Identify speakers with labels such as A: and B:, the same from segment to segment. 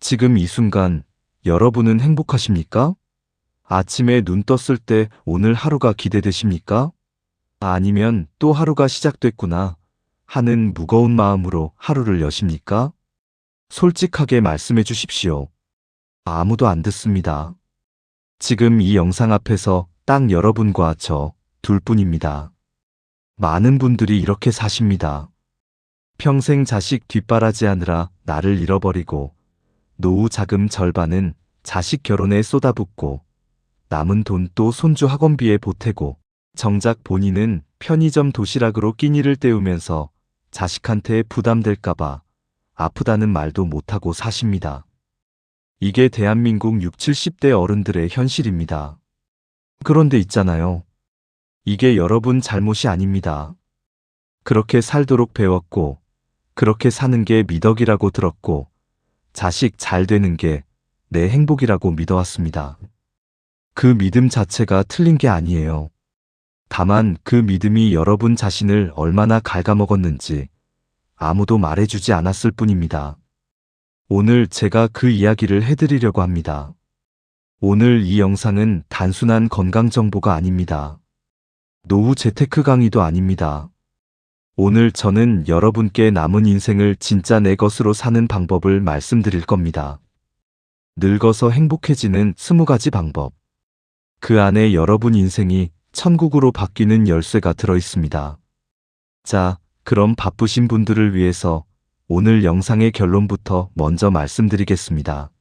A: 지금 이 순간 여러분은 행복하십니까? 아침에 눈 떴을 때 오늘 하루가 기대되십니까? 아니면 또 하루가 시작됐구나 하는 무거운 마음으로 하루를 여십니까? 솔직하게 말씀해 주십시오. 아무도 안 듣습니다. 지금 이 영상 앞에서 딱 여러분과 저 둘뿐입니다. 많은 분들이 이렇게 사십니다. 평생 자식 뒷바라지하느라 나를 잃어버리고 노후 자금 절반은 자식 결혼에 쏟아붓고 남은 돈 또 손주 학원비에 보태고 정작 본인은 편의점 도시락으로 끼니를 때우면서 자식한테 부담될까봐 아프다는 말도 못하고 사십니다. 이게 대한민국 60, 70대 어른들의 현실입니다. 그런데 있잖아요. 이게 여러분 잘못이 아닙니다. 그렇게 살도록 배웠고 그렇게 사는 게 미덕이라고 들었고 자식 잘 되는 게 내 행복이라고 믿어왔습니다. 그 믿음 자체가 틀린 게 아니에요. 다만 그 믿음이 여러분 자신을 얼마나 갉아먹었는지 아무도 말해주지 않았을 뿐입니다. 오늘 제가 그 이야기를 해드리려고 합니다. 오늘 이 영상은 단순한 건강 정보가 아닙니다. 노후 재테크 강의도 아닙니다. 오늘 저는 여러분께 남은 인생을 진짜 내 것으로 사는 방법을 말씀드릴 겁니다. 늙어서 행복해지는 20가지 방법. 그 안에 여러분 인생이 천국으로 바뀌는 열쇠가 들어 있습니다. 자, 그럼 바쁘신 분들을 위해서 오늘 영상의 결론부터 먼저 말씀드리겠습니다.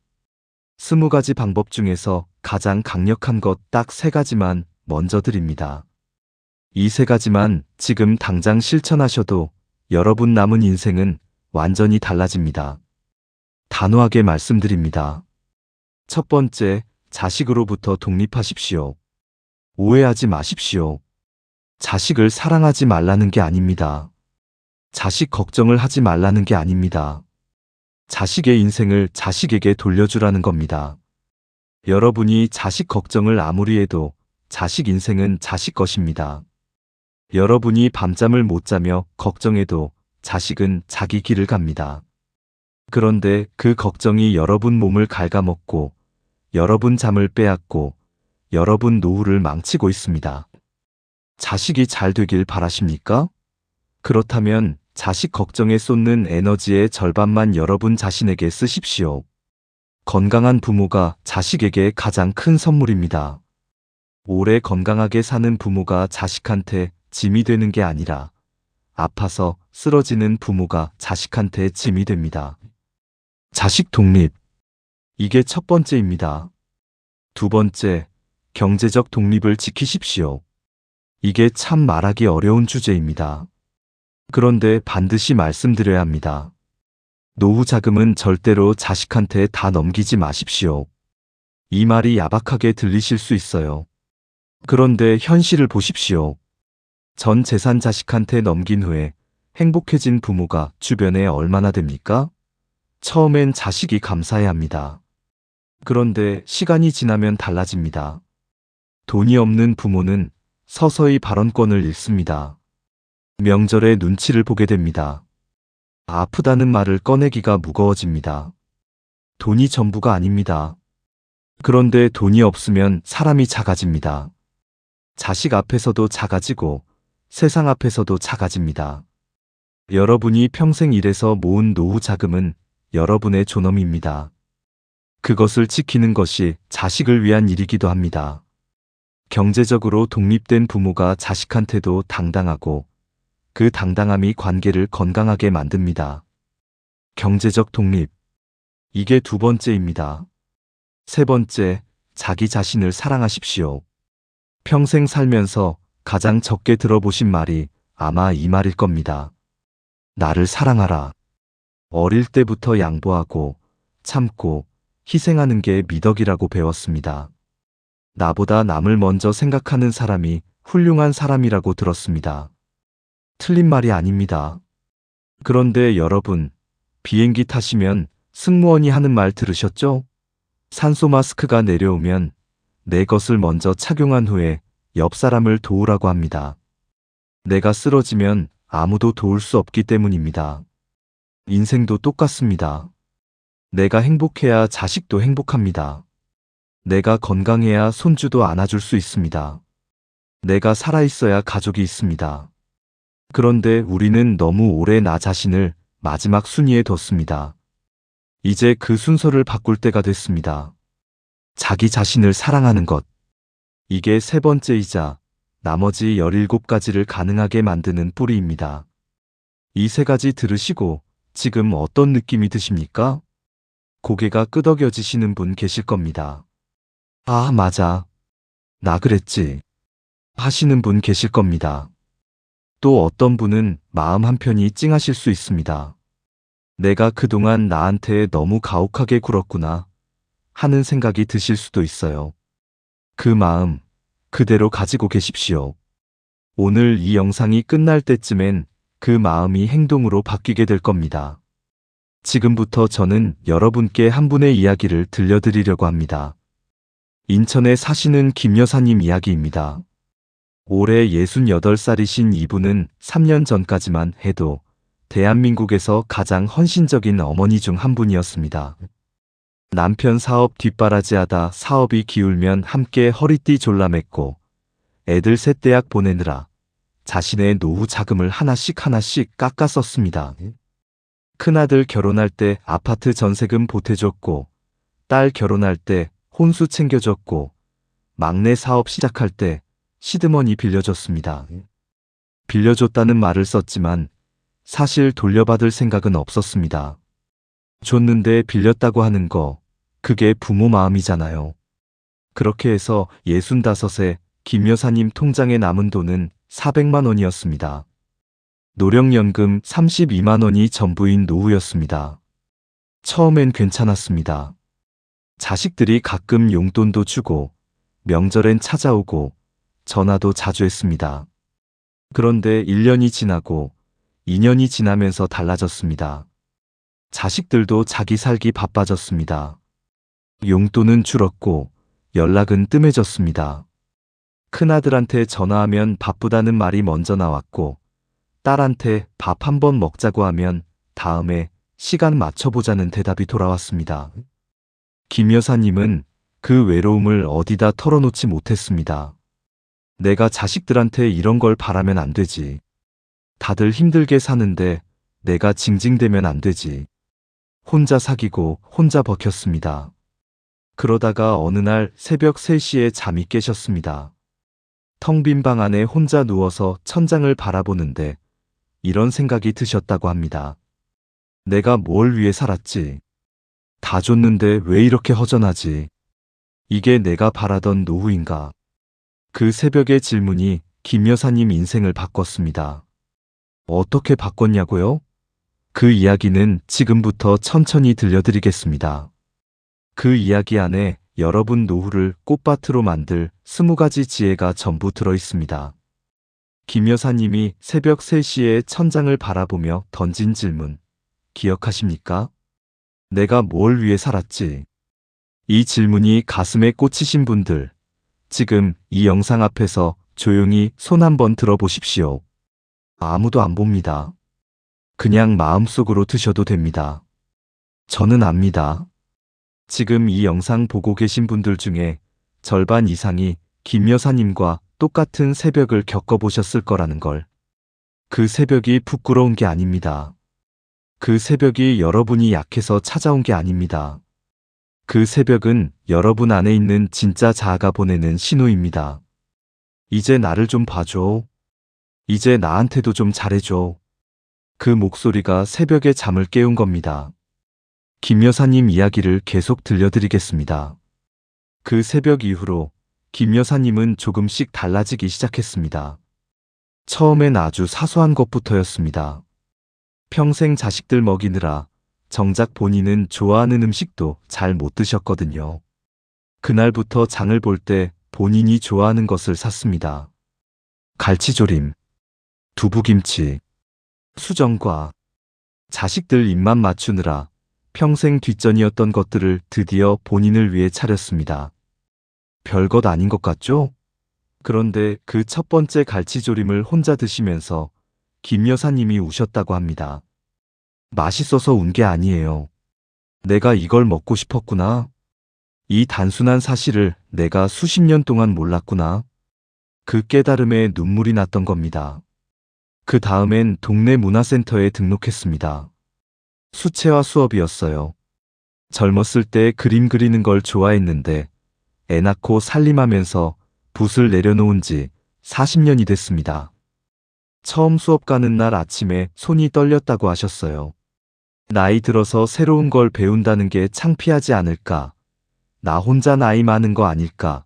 A: 20가지 방법 중에서 가장 강력한 것 딱 3가지만 먼저 드립니다. 이 3가지만 지금 당장 실천하셔도 여러분 남은 인생은 완전히 달라집니다. 단호하게 말씀드립니다. 첫 번째, 자식으로부터 독립하십시오. 오해하지 마십시오. 자식을 사랑하지 말라는 게 아닙니다. 자식 걱정을 하지 말라는 게 아닙니다. 자식의 인생을 자식에게 돌려주라는 겁니다. 여러분이 자식 걱정을 아무리 해도 자식 인생은 자식 것입니다. 여러분이 밤잠을 못 자며 걱정해도 자식은 자기 길을 갑니다. 그런데 그 걱정이 여러분 몸을 갉아먹고 여러분 잠을 빼앗고 여러분 노후를 망치고 있습니다. 자식이 잘 되길 바라십니까? 그렇다면 자식 걱정에 쏟는 에너지의 절반만 여러분 자신에게 쓰십시오. 건강한 부모가 자식에게 가장 큰 선물입니다. 오래 건강하게 사는 부모가 자식한테 짐이 되는 게 아니라 아파서 쓰러지는 부모가 자식한테 짐이 됩니다. 자식 독립. 이게 첫 번째입니다. 두 번째, 경제적 독립을 지키십시오. 이게 참 말하기 어려운 주제입니다. 그런데 반드시 말씀드려야 합니다. 노후 자금은 절대로 자식한테 다 넘기지 마십시오. 이 말이 야박하게 들리실 수 있어요. 그런데 현실을 보십시오. 전 재산 자식한테 넘긴 후에 행복해진 부모가 주변에 얼마나 됩니까? 처음엔 자식이 감사해야 합니다. 그런데 시간이 지나면 달라집니다. 돈이 없는 부모는 서서히 발언권을 잃습니다. 명절에 눈치를 보게 됩니다. 아프다는 말을 꺼내기가 무거워집니다. 돈이 전부가 아닙니다. 그런데 돈이 없으면 사람이 작아집니다. 자식 앞에서도 작아지고 세상 앞에서도 작아집니다. 여러분이 평생 일해서 모은 노후 자금은 여러분의 존엄입니다. 그것을 지키는 것이 자식을 위한 일이기도 합니다. 경제적으로 독립된 부모가 자식한테도 당당하고 그 당당함이 관계를 건강하게 만듭니다. 경제적 독립. 이게 두 번째입니다. 세 번째, 자기 자신을 사랑하십시오. 평생 살면서 가장 적게 들어보신 말이 아마 이 말일 겁니다. 나를 사랑하라. 어릴 때부터 양보하고 참고 희생하는 게 미덕이라고 배웠습니다. 나보다 남을 먼저 생각하는 사람이 훌륭한 사람이라고 들었습니다. 틀린 말이 아닙니다. 그런데 여러분, 비행기 타시면 승무원이 하는 말 들으셨죠? 산소 마스크가 내려오면 내 것을 먼저 착용한 후에 옆 사람을 도우라고 합니다. 내가 쓰러지면 아무도 도울 수 없기 때문입니다. 인생도 똑같습니다. 내가 행복해야 자식도 행복합니다. 내가 건강해야 손주도 안아줄 수 있습니다. 내가 살아있어야 가족이 있습니다. 그런데 우리는 너무 오래 나 자신을 마지막 순위에 뒀습니다. 이제 그 순서를 바꿀 때가 됐습니다. 자기 자신을 사랑하는 것. 이게 세 번째이자 나머지 17가지를 가능하게 만드는 뿌리입니다. 이 세 가지 들으시고 지금 어떤 느낌이 드십니까? 고개가 끄덕여지시는 분 계실 겁니다. 아, 맞아. 나 그랬지. 하시는 분 계실 겁니다. 또 어떤 분은 마음 한편이 찡하실 수 있습니다. 내가 그동안 나한테 너무 가혹하게 굴었구나 하는 생각이 드실 수도 있어요. 그 마음 그대로 가지고 계십시오. 오늘 이 영상이 끝날 때쯤엔 그 마음이 행동으로 바뀌게 될 겁니다. 지금부터 저는 여러분께 한 분의 이야기를 들려드리려고 합니다. 인천에 사시는 김 여사님 이야기입니다. 올해 68살이신 이분은 3년 전까지만 해도 대한민국에서 가장 헌신적인 어머니 중 한 분이었습니다. 남편 사업 뒷바라지하다 사업이 기울면 함께 허리띠 졸라맸고 애들 셋 대학 보내느라 자신의 노후 자금을 하나씩 깎아 썼습니다. 큰아들 결혼할 때 아파트 전세금 보태줬고 딸 결혼할 때 혼수 챙겨줬고 막내 사업 시작할 때 시드머니 빌려줬습니다. 빌려줬다는 말을 썼지만 사실 돌려받을 생각은 없었습니다. 줬는데 빌렸다고 하는 거 그게 부모 마음이잖아요. 그렇게 해서 65세 김 여사님 통장에 남은 돈은 400만 원이었습니다. 노령연금 32만 원이 전부인 노후였습니다. 처음엔 괜찮았습니다. 자식들이 가끔 용돈도 주고 명절엔 찾아오고 전화도 자주 했습니다. 그런데 1년이 지나고 2년이 지나면서 달라졌습니다. 자식들도 자기 살기 바빠졌습니다. 용돈은 줄었고 연락은 뜸해졌습니다. 큰아들한테 전화하면 바쁘다는 말이 먼저 나왔고 딸한테 밥 한 번 먹자고 하면 다음에 시간 맞춰보자는 대답이 돌아왔습니다. 김 여사님은 그 외로움을 어디다 털어놓지 못했습니다. 내가 자식들한테 이런 걸 바라면 안 되지. 다들 힘들게 사는데 내가 징징대면 안 되지. 혼자 사귀고 혼자 버텼습니다. 그러다가 어느 날 새벽 3시에 잠이 깨셨습니다. 텅 빈 방 안에 혼자 누워서 천장을 바라보는데 이런 생각이 드셨다고 합니다. 내가 뭘 위해 살았지? 다 줬는데 왜 이렇게 허전하지? 이게 내가 바라던 노후인가? 그 새벽의 질문이 김 여사님 인생을 바꿨습니다. 어떻게 바꿨냐고요? 그 이야기는 지금부터 천천히 들려드리겠습니다. 그 이야기 안에 여러분 노후를 꽃밭으로 만들 20가지 지혜가 전부 들어 있습니다. 김 여사님이 새벽 3시에 천장을 바라보며 던진 질문, 기억하십니까? 내가 뭘 위해 살았지? 이 질문이 가슴에 꽂히신 분들, 지금 이 영상 앞에서 조용히 손 한번 들어보십시오. 아무도 안 봅니다. 그냥 마음속으로 드셔도 됩니다. 저는 압니다. 지금 이 영상 보고 계신 분들 중에 절반 이상이 김 여사님과 똑같은 새벽을 겪어보셨을 거라는 걸. 그 새벽이 부끄러운 게 아닙니다. 그 새벽이 여러분이 약해서 찾아온 게 아닙니다. 그 새벽은 여러분 안에 있는 진짜 자아가 보내는 신호입니다. 이제 나를 좀 봐줘. 이제 나한테도 좀 잘해줘. 그 목소리가 새벽의 잠을 깨운 겁니다. 김 여사님 이야기를 계속 들려드리겠습니다. 그 새벽 이후로 김 여사님은 조금씩 달라지기 시작했습니다. 처음엔 아주 사소한 것부터였습니다. 평생 자식들 먹이느라 정작 본인은 좋아하는 음식도 잘 못 드셨거든요. 그날부터 장을 볼 때 본인이 좋아하는 것을 샀습니다. 갈치조림, 두부김치, 수정과 자식들 입맛 맞추느라 평생 뒷전이었던 것들을 드디어 본인을 위해 차렸습니다. 별것 아닌 것 같죠? 그런데 그 첫 번째 갈치조림을 혼자 드시면서 김 여사님이 우셨다고 합니다. 맛있어서 운 게 아니에요. 내가 이걸 먹고 싶었구나. 이 단순한 사실을 내가 수십 년 동안 몰랐구나. 그 깨달음에 눈물이 났던 겁니다. 그 다음엔 동네 문화센터에 등록했습니다. 수채화 수업이었어요. 젊었을 때 그림 그리는 걸 좋아했는데 애 낳고 살림하면서 붓을 내려놓은 지 40년이 됐습니다. 처음 수업 가는 날 아침에 손이 떨렸다고 하셨어요. 나이 들어서 새로운 걸 배운다는 게 창피하지 않을까? 나 혼자 나이 많은 거 아닐까?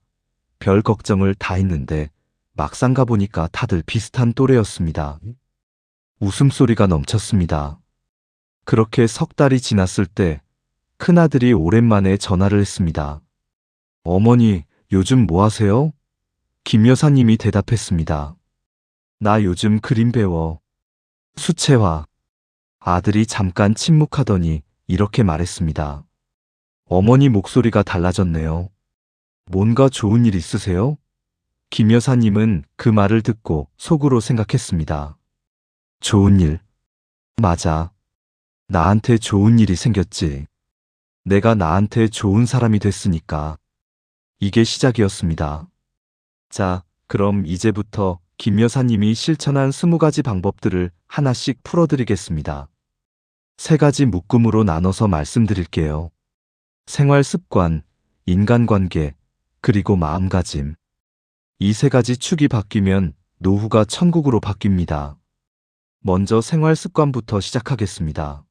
A: 별 걱정을 다 했는데 막상 가보니까 다들 비슷한 또래였습니다. 웃음소리가 넘쳤습니다. 그렇게 석 달이 지났을 때 큰아들이 오랜만에 전화를 했습니다. 어머니, 요즘 뭐 하세요? 김 여사님이 대답했습니다. 나 요즘 그림 배워. 수채화. 아들이 잠깐 침묵하더니 이렇게 말했습니다. 어머니 목소리가 달라졌네요. 뭔가 좋은 일 있으세요? 김 여사님은 그 말을 듣고 속으로 생각했습니다. 좋은 일. 맞아. 나한테 좋은 일이 생겼지. 내가 나한테 좋은 사람이 됐으니까. 이게 시작이었습니다. 자, 그럼 이제부터 김 여사님이 실천한 20가지 방법들을 하나씩 풀어드리겠습니다. 3가지 묶음으로 나눠서 말씀드릴게요. 생활 습관, 인간관계, 그리고 마음가짐. 이 3가지 축이 바뀌면 노후가 천국으로 바뀝니다. 먼저 생활 습관부터 시작하겠습니다.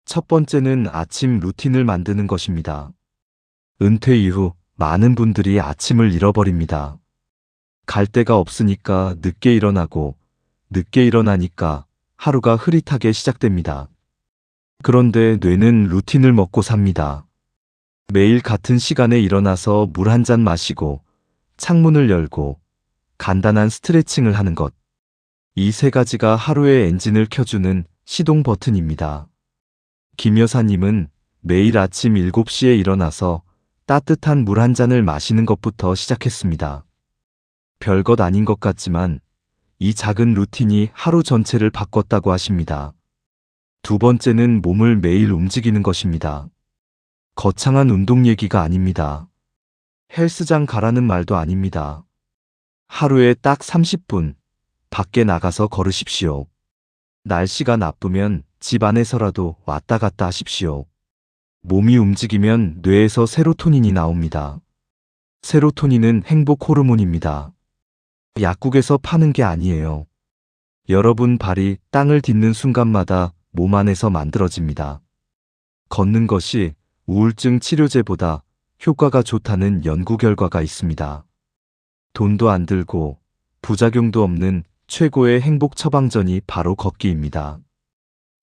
A: 첫 번째는 아침 루틴을 만드는 것입니다. 은퇴 이후 많은 분들이 아침을 잃어버립니다. 갈 데가 없으니까 늦게 일어나고, 늦게 일어나니까 하루가 흐릿하게 시작됩니다. 그런데 뇌는 루틴을 먹고 삽니다. 매일 같은 시간에 일어나서 물 한 잔 마시고, 창문을 열고, 간단한 스트레칭을 하는 것. 이 3가지가 하루의 엔진을 켜주는 시동 버튼입니다. 김 여사님은 매일 아침 7시에 일어나서 따뜻한 물 한 잔을 마시는 것부터 시작했습니다. 별것 아닌 것 같지만 이 작은 루틴이 하루 전체를 바꿨다고 하십니다. 두 번째는 몸을 매일 움직이는 것입니다. 거창한 운동 얘기가 아닙니다. 헬스장 가라는 말도 아닙니다. 하루에 딱 30분 밖에 나가서 걸으십시오. 날씨가 나쁘면 집 안에서라도 왔다 갔다 하십시오. 몸이 움직이면 뇌에서 세로토닌이 나옵니다. 세로토닌은 행복 호르몬입니다. 약국에서 파는 게 아니에요. 여러분 발이 땅을 딛는 순간마다 몸 안에서 만들어집니다. 걷는 것이 우울증 치료제보다 효과가 좋다는 연구 결과가 있습니다. 돈도 안 들고 부작용도 없는 최고의 행복 처방전이 바로 걷기입니다.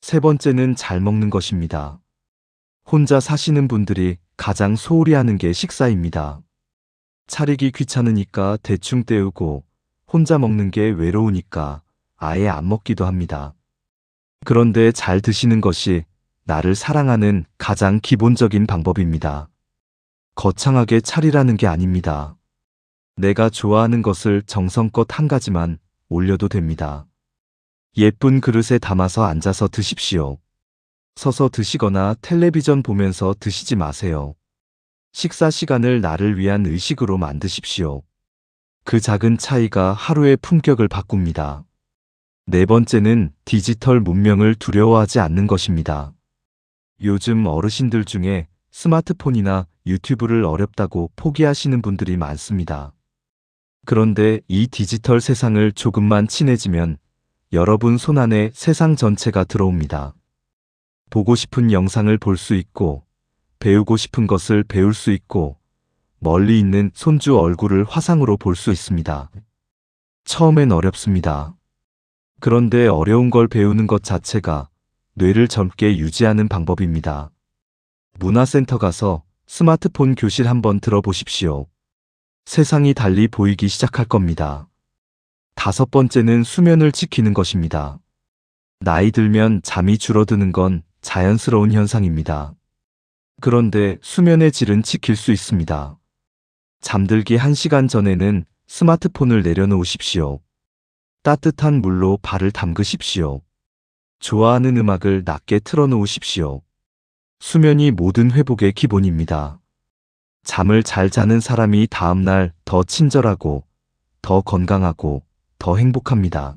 A: 3번째는 잘 먹는 것입니다. 혼자 사시는 분들이 가장 소홀히 하는 게 식사입니다. 차리기 귀찮으니까 대충 때우고 혼자 먹는 게 외로우니까 아예 안 먹기도 합니다. 그런데 잘 드시는 것이 나를 사랑하는 가장 기본적인 방법입니다. 거창하게 차리라는 게 아닙니다. 내가 좋아하는 것을 정성껏 한 가지만 올려도 됩니다. 예쁜 그릇에 담아서 앉아서 드십시오. 서서 드시거나 텔레비전 보면서 드시지 마세요. 식사 시간을 나를 위한 의식으로 만드십시오. 그 작은 차이가 하루의 품격을 바꿉니다. 4번째는 디지털 문명을 두려워하지 않는 것입니다. 요즘 어르신들 중에 스마트폰이나 유튜브를 어렵다고 포기하시는 분들이 많습니다. 그런데 이 디지털 세상을 조금만 친해지면 여러분 손안에 세상 전체가 들어옵니다. 보고 싶은 영상을 볼 수 있고, 배우고 싶은 것을 배울 수 있고, 멀리 있는 손주 얼굴을 화상으로 볼 수 있습니다. 처음엔 어렵습니다. 그런데 어려운 걸 배우는 것 자체가 뇌를 젊게 유지하는 방법입니다. 문화센터 가서 스마트폰 교실 한번 들어보십시오. 세상이 달리 보이기 시작할 겁니다. 5번째는 수면을 지키는 것입니다. 나이 들면 잠이 줄어드는 건 자연스러운 현상입니다. 그런데 수면의 질은 지킬 수 있습니다. 잠들기 1시간 전에는 스마트폰을 내려놓으십시오. 따뜻한 물로 발을 담그십시오. 좋아하는 음악을 낮게 틀어놓으십시오. 수면이 모든 회복의 기본입니다. 잠을 잘 자는 사람이 다음날 더 친절하고, 더 건강하고, 더 행복합니다.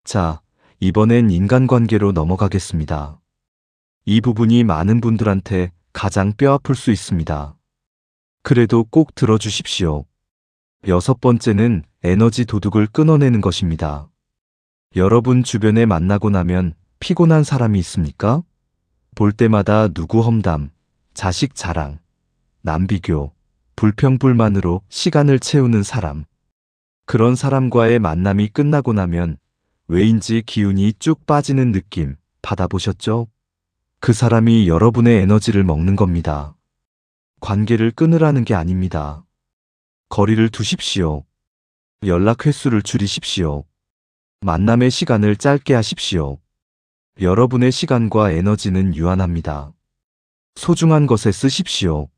A: 자, 이번엔 인간관계로 넘어가겠습니다. 이 부분이 많은 분들한테 가장 뼈아플 수 있습니다. 그래도 꼭 들어주십시오. 6번째는 에너지 도둑을 끊어내는 것입니다. 여러분 주변에 만나고 나면 피곤한 사람이 있습니까? 볼 때마다 누구 험담, 자식 자랑, 남 비교, 불평불만으로 시간을 채우는 사람. 그런 사람과의 만남이 끝나고 나면 왜인지 기운이 쭉 빠지는 느낌 받아보셨죠? 그 사람이 여러분의 에너지를 먹는 겁니다. 관계를 끊으라는 게 아닙니다. 거리를 두십시오. 연락 횟수를 줄이십시오. 만남의 시간을 짧게 하십시오. 여러분의 시간과 에너지는 유한합니다. 소중한 것에 쓰십시오.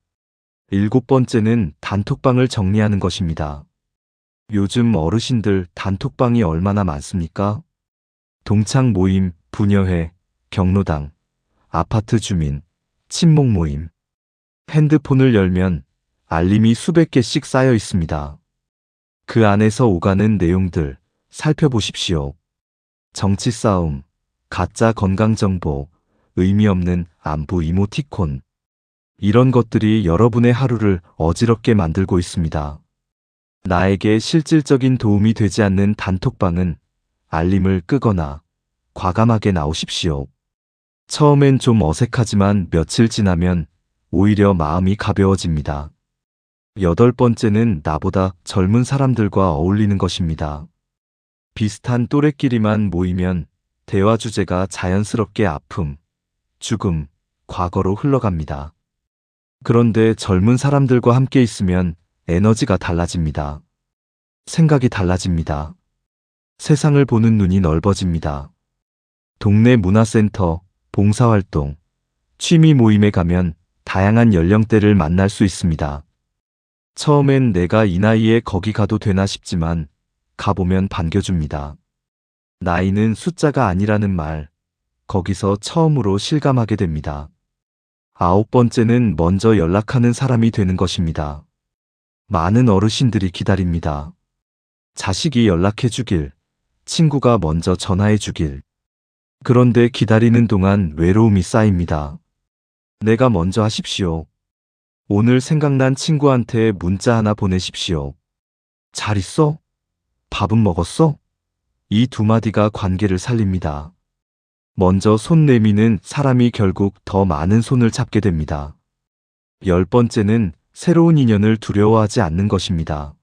A: 7번째는 단톡방을 정리하는 것입니다. 요즘 어르신들 단톡방이 얼마나 많습니까? 동창 모임, 부녀회, 경로당, 아파트 주민, 친목 모임. 핸드폰을 열면 알림이 수백 개씩 쌓여 있습니다. 그 안에서 오가는 내용들 살펴보십시오. 정치 싸움, 가짜 건강정보, 의미 없는 안부 이모티콘. 이런 것들이 여러분의 하루를 어지럽게 만들고 있습니다. 나에게 실질적인 도움이 되지 않는 단톡방은 알림을 끄거나 과감하게 나오십시오. 처음엔 좀 어색하지만 며칠 지나면 오히려 마음이 가벼워집니다. 8번째는 나보다 젊은 사람들과 어울리는 것입니다. 비슷한 또래끼리만 모이면 대화 주제가 자연스럽게 아픔, 죽음, 과거로 흘러갑니다. 그런데 젊은 사람들과 함께 있으면 에너지가 달라집니다. 생각이 달라집니다. 세상을 보는 눈이 넓어집니다. 동네 문화센터, 봉사활동, 취미 모임에 가면 다양한 연령대를 만날 수 있습니다. 처음엔 내가 이 나이에 거기 가도 되나 싶지만 가보면 반겨줍니다. 나이는 숫자가 아니라는 말, 거기서 처음으로 실감하게 됩니다. 9번째는 먼저 연락하는 사람이 되는 것입니다. 많은 어르신들이 기다립니다. 자식이 연락해 주길, 친구가 먼저 전화해 주길. 그런데 기다리는 동안 외로움이 쌓입니다. 내가 먼저 하십시오. 오늘 생각난 친구한테 문자 하나 보내십시오. 잘 있어? 밥은 먹었어? 이 두 마디가 관계를 살립니다. 먼저 손 내미는 사람이 결국 더 많은 손을 잡게 됩니다. 10번째는 새로운 인연을 두려워하지 않는 것입니다.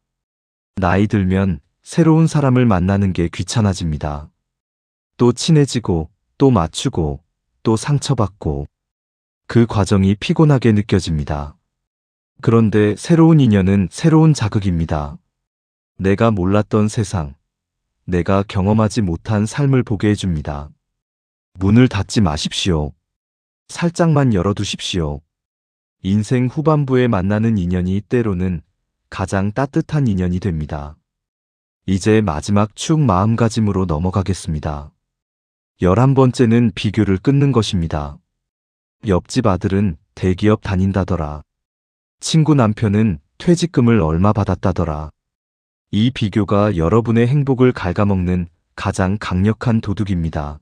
A: 나이 들면 새로운 사람을 만나는 게 귀찮아집니다. 또 친해지고, 또 맞추고, 또 상처받고. 그 과정이 피곤하게 느껴집니다. 그런데 새로운 인연은 새로운 자극입니다. 내가 몰랐던 세상, 내가 경험하지 못한 삶을 보게 해줍니다. 문을 닫지 마십시오. 살짝만 열어두십시오. 인생 후반부에 만나는 인연이 때로는 가장 따뜻한 인연이 됩니다. 이제 마지막 축 마음가짐으로 넘어가겠습니다. 11번째는 비교를 끊는 것입니다. 옆집 아들은 대기업 다닌다더라. 친구 남편은 퇴직금을 얼마 받았다더라. 이 비교가 여러분의 행복을 갉아먹는 가장 강력한 도둑입니다.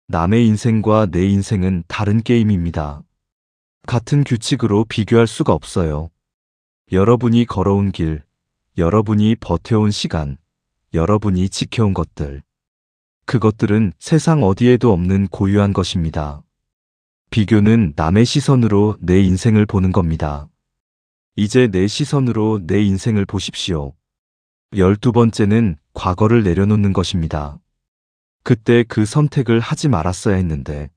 A: 남의 인생과 내 인생은 다른 게임입니다. 같은 규칙으로 비교할 수가 없어요. 여러분이 걸어온 길, 여러분이 버텨온 시간, 여러분이 지켜온 것들. 그것들은 세상 어디에도 없는 고유한 것입니다. 비교는 남의 시선으로 내 인생을 보는 겁니다. 이제 내 시선으로 내 인생을 보십시오. 12번째는 과거를 내려놓는 것입니다. 그때 그 선택을 하지 말았어야 했는데,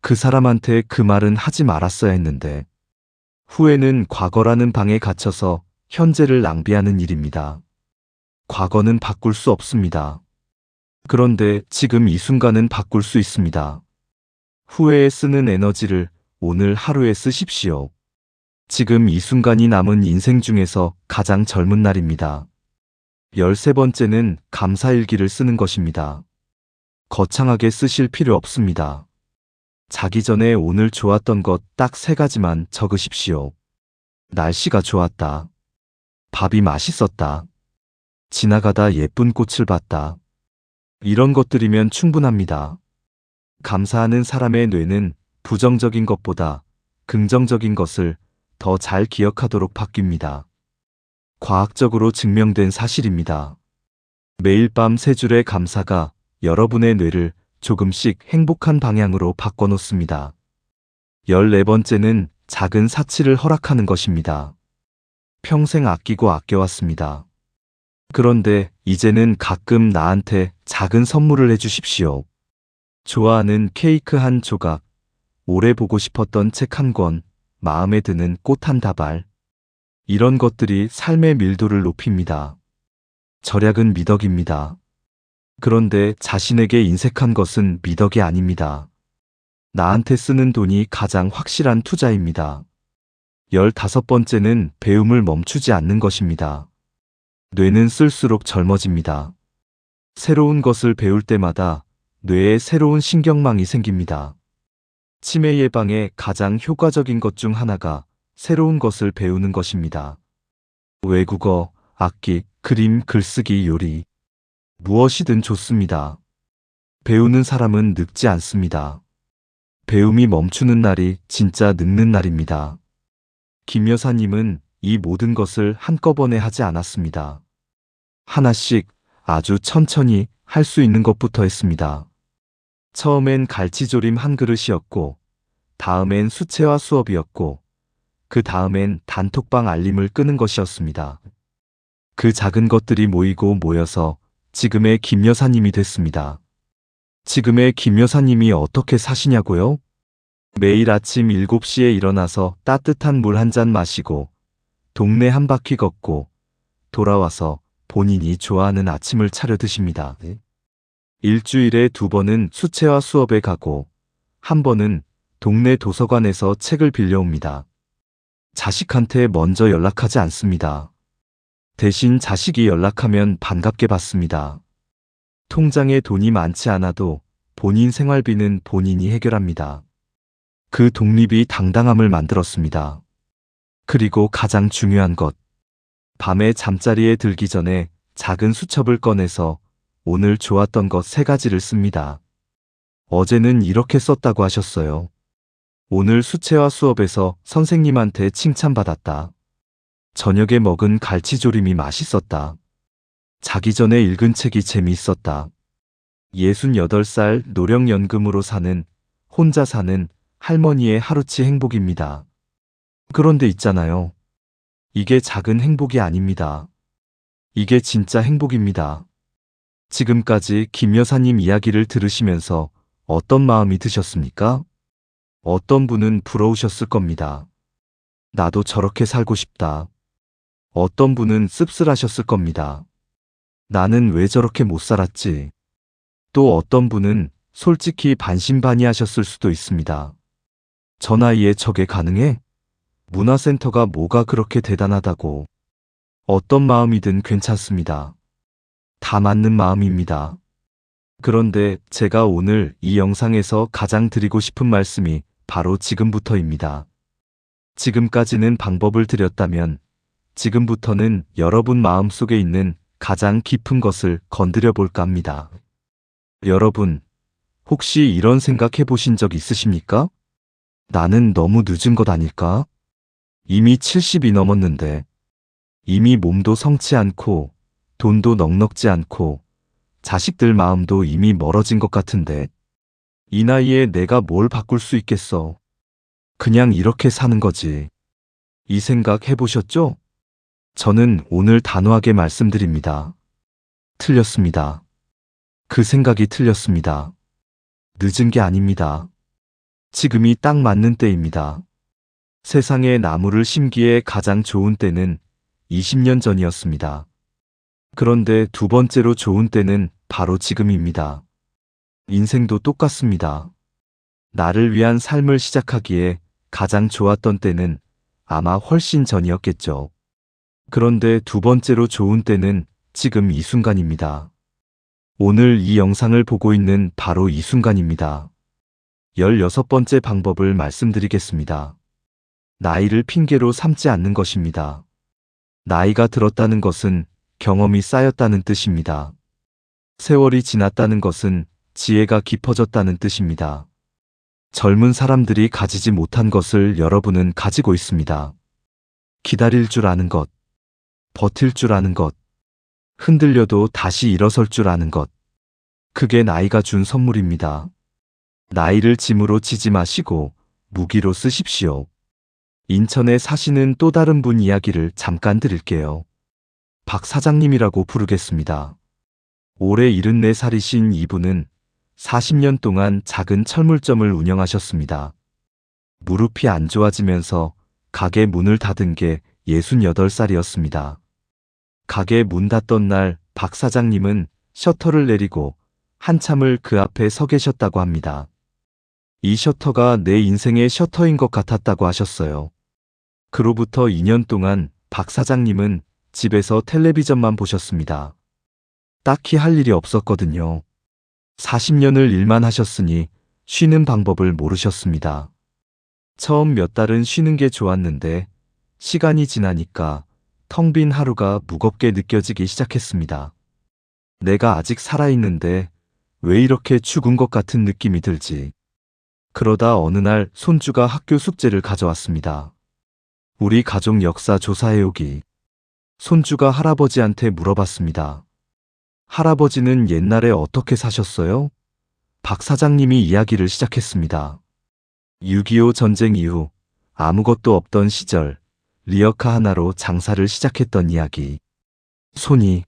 A: 그 사람한테 그 말은 하지 말았어야 했는데, 후회는 과거라는 방에 갇혀서 현재를 낭비하는 일입니다. 과거는 바꿀 수 없습니다. 그런데 지금 이 순간은 바꿀 수 있습니다. 후회에 쓰는 에너지를 오늘 하루에 쓰십시오. 지금 이 순간이 남은 인생 중에서 가장 젊은 날입니다. 13번째는 감사일기를 쓰는 것입니다. 거창하게 쓰실 필요 없습니다. 자기 전에 오늘 좋았던 것 딱 3가지만 적으십시오. 날씨가 좋았다. 밥이 맛있었다. 지나가다 예쁜 꽃을 봤다. 이런 것들이면 충분합니다. 감사하는 사람의 뇌는 부정적인 것보다 긍정적인 것을 더 잘 기억하도록 바뀝니다. 과학적으로 증명된 사실입니다. 매일 밤 3줄의 감사가 여러분의 뇌를 조금씩 행복한 방향으로 바꿔놓습니다. 14번째는 작은 사치를 허락하는 것입니다. 평생 아끼고 아껴왔습니다. 그런데 이제는 가끔 나한테 작은 선물을 해주십시오. 좋아하는 케이크 한 조각, 오래 보고 싶었던 책 한 권, 마음에 드는 꽃 한 다발. 이런 것들이 삶의 밀도를 높입니다. 절약은 미덕입니다. 그런데 자신에게 인색한 것은 미덕이 아닙니다. 나한테 쓰는 돈이 가장 확실한 투자입니다. 15번째는 배움을 멈추지 않는 것입니다. 뇌는 쓸수록 젊어집니다. 새로운 것을 배울 때마다 뇌에 새로운 신경망이 생깁니다. 치매 예방에 가장 효과적인 것 중 하나가 새로운 것을 배우는 것입니다. 외국어, 악기, 그림, 글쓰기, 요리. 무엇이든 좋습니다. 배우는 사람은 늙지 않습니다. 배움이 멈추는 날이 진짜 늙는 날입니다. 김 여사님은 이 모든 것을 한꺼번에 하지 않았습니다. 하나씩 아주 천천히 할 수 있는 것부터 했습니다. 처음엔 갈치조림 한 그릇이었고, 다음엔 수채화 수업이었고, 그 다음엔 단톡방 알림을 끄는 것이었습니다. 그 작은 것들이 모이고 모여서 지금의 김 여사님이 됐습니다. 지금의 김 여사님이 어떻게 사시냐고요? 매일 아침 7시에 일어나서 따뜻한 물 한 잔 마시고, 동네 한 바퀴 걷고, 돌아와서 본인이 좋아하는 아침을 차려 드십니다. 일주일에 2번은 수채화 수업에 가고, 1번은 동네 도서관에서 책을 빌려옵니다. 자식한테 먼저 연락하지 않습니다. 대신 자식이 연락하면 반갑게 받습니다. 통장에 돈이 많지 않아도 본인 생활비는 본인이 해결합니다. 그 독립이 당당함을 만들었습니다. 그리고 가장 중요한 것. 밤에 잠자리에 들기 전에 작은 수첩을 꺼내서 오늘 좋았던 것 3가지를 씁니다. 어제는 이렇게 썼다고 하셨어요. 오늘 수채화 수업에서 선생님한테 칭찬받았다. 저녁에 먹은 갈치조림이 맛있었다. 자기 전에 읽은 책이 재미있었다. 68살 노령연금으로 사는, 혼자 사는 할머니의 하루치 행복입니다. 그런데 있잖아요. 이게 작은 행복이 아닙니다. 이게 진짜 행복입니다. 지금까지 김 여사님 이야기를 들으시면서 어떤 마음이 드셨습니까? 어떤 분은 부러우셨을 겁니다. 나도 저렇게 살고 싶다. 어떤 분은 씁쓸하셨을 겁니다. 나는 왜 저렇게 못 살았지? 또 어떤 분은 솔직히 반신반의하셨을 수도 있습니다. 저 나이에 저게 가능해? 문화센터가 뭐가 그렇게 대단하다고. 어떤 마음이든 괜찮습니다. 다 맞는 마음입니다. 그런데 제가 오늘 이 영상에서 가장 드리고 싶은 말씀이 바로 지금부터입니다. 지금까지는 방법을 드렸다면 지금부터는 여러분 마음속에 있는 가장 깊은 것을 건드려 볼까 합니다. 여러분, 혹시 이런 생각 해보신 적 있으십니까? 나는 너무 늦은 것 아닐까? 이미 70이 넘었는데, 이미 몸도 성치 않고, 돈도 넉넉지 않고, 자식들 마음도 이미 멀어진 것 같은데, 이 나이에 내가 뭘 바꿀 수 있겠어? 그냥 이렇게 사는 거지. 이 생각 해보셨죠? 저는 오늘 단호하게 말씀드립니다. 틀렸습니다. 그 생각이 틀렸습니다. 늦은 게 아닙니다. 지금이 딱 맞는 때입니다. 세상에 나무를 심기에 가장 좋은 때는 20년 전이었습니다. 그런데 2번째로 좋은 때는 바로 지금입니다. 인생도 똑같습니다. 나를 위한 삶을 시작하기에 가장 좋았던 때는 아마 훨씬 전이었겠죠. 그런데 2번째로 좋은 때는 지금 이 순간입니다. 오늘 이 영상을 보고 있는 바로 이 순간입니다. 16번째 방법을 말씀드리겠습니다. 나이를 핑계로 삼지 않는 것입니다. 나이가 들었다는 것은 경험이 쌓였다는 뜻입니다. 세월이 지났다는 것은 지혜가 깊어졌다는 뜻입니다. 젊은 사람들이 가지지 못한 것을 여러분은 가지고 있습니다. 기다릴 줄 아는 것, 버틸 줄 아는 것, 흔들려도 다시 일어설 줄 아는 것. 그게 나이가 준 선물입니다. 나이를 짐으로 지지 마시고 무기로 쓰십시오. 인천에 사시는 또 다른 분 이야기를 잠깐 드릴게요. 박 사장님이라고 부르겠습니다. 올해 74살이신 이분은 40년 동안 작은 철물점을 운영하셨습니다. 무릎이 안 좋아지면서 가게 문을 닫은 게 68살이었습니다. 가게 문 닫던 날 박 사장님은 셔터를 내리고 한참을 그 앞에 서 계셨다고 합니다. 이 셔터가 내 인생의 셔터인 것 같았다고 하셨어요. 그로부터 2년 동안 박 사장님은 집에서 텔레비전만 보셨습니다. 딱히 할 일이 없었거든요. 40년을 일만 하셨으니 쉬는 방법을 모르셨습니다. 처음 몇 달은 쉬는 게 좋았는데 시간이 지나니까 텅 빈 하루가 무겁게 느껴지기 시작했습니다. 내가 아직 살아있는데 왜 이렇게 죽은 것 같은 느낌이 들지? 그러다 어느 날 손주가 학교 숙제를 가져왔습니다. 우리 가족 역사 조사해오기. 손주가 할아버지한테 물어봤습니다. 할아버지는 옛날에 어떻게 사셨어요? 박 사장님이 이야기를 시작했습니다. 6.25 전쟁 이후 아무것도 없던 시절 리어카 하나로 장사를 시작했던 이야기. 손이